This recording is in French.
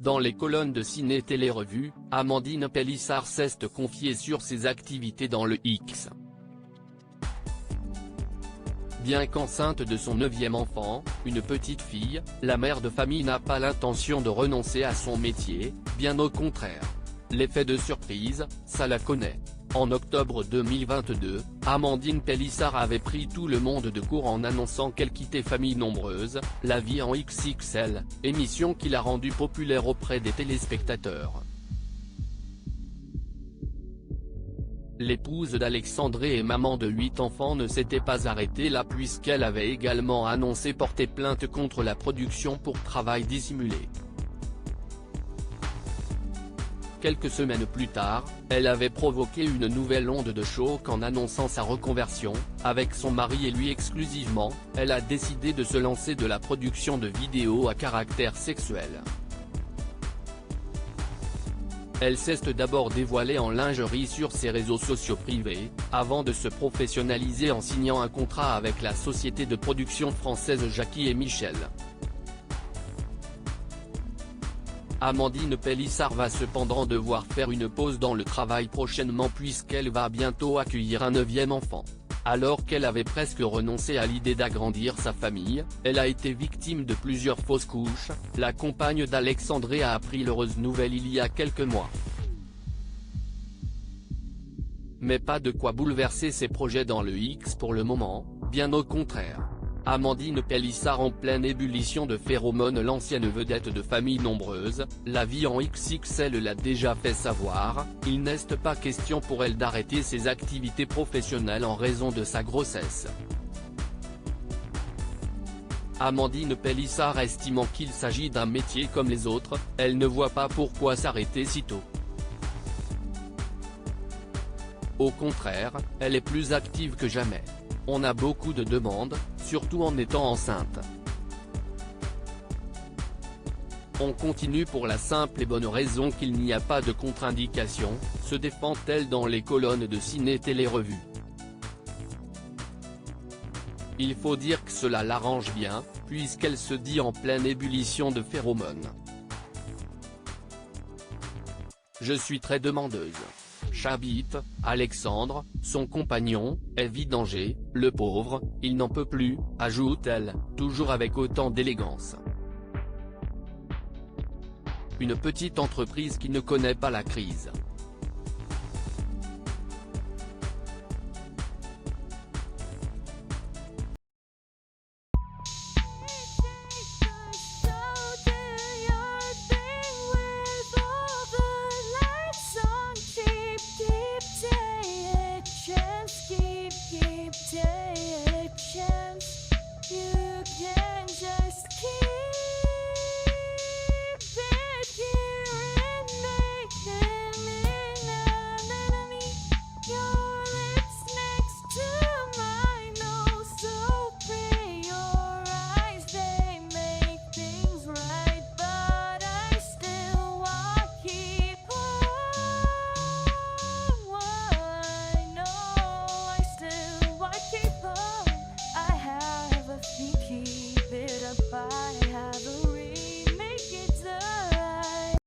Dans les colonnes de Ciné Télé Revue, Amandine Pélissard s'est confiée sur ses activités dans le X. Bien qu'enceinte de son 9e enfant, une petite fille, la mère de famille n'a pas l'intention de renoncer à son métier, bien au contraire. L'effet de surprise, ça la connaît. En octobre 2022, Amandine Pélissard avait pris tout le monde de court en annonçant qu'elle quittait Famille Nombreuse, La Vie en XXL, émission qui l'a rendue populaire auprès des téléspectateurs. L'épouse d'Alexandré et maman de 8 enfants ne s'était pas arrêtée là puisqu'elle avait également annoncé porter plainte contre la production pour travail dissimulé. Quelques semaines plus tard, elle avait provoqué une nouvelle onde de choc en annonçant sa reconversion. Avec son mari et lui exclusivement, elle a décidé de se lancer de la production de vidéos à caractère sexuel. Elle s'est d'abord dévoilée en lingerie sur ses réseaux sociaux privés, avant de se professionnaliser en signant un contrat avec la société de production française Jackie et Michel. Amandine Pélissard va cependant devoir faire une pause dans le travail prochainement puisqu'elle va bientôt accueillir un 9e enfant. Alors qu'elle avait presque renoncé à l'idée d'agrandir sa famille, elle a été victime de plusieurs fausses couches. La compagne d'Alexandré a appris l'heureuse nouvelle il y a quelques mois. Mais pas de quoi bouleverser ses projets dans le X pour le moment, bien au contraire. Amandine Pélissard en pleine ébullition de phéromones. L'ancienne vedette de Famille Nombreuse, La Vie en XXL l'a déjà fait savoir, il n'est pas question pour elle d'arrêter ses activités professionnelles en raison de sa grossesse. Amandine Pélissard estimant qu'il s'agit d'un métier comme les autres, elle ne voit pas pourquoi s'arrêter si tôt. Au contraire, elle est plus active que jamais. On a beaucoup de demandes, surtout en étant enceinte. On continue pour la simple et bonne raison qu'il n'y a pas de contre-indication, se défend-elle dans les colonnes de Ciné Télé Revue. Il faut dire que cela l'arrange bien, puisqu'elle se dit en pleine ébullition de phéromones. Je suis très demandeuse. J'habite, Alexandre, son compagnon, est vidanger, le pauvre, il n'en peut plus, ajoute-t-elle, toujours avec autant d'élégance. Une petite entreprise qui ne connaît pas la crise.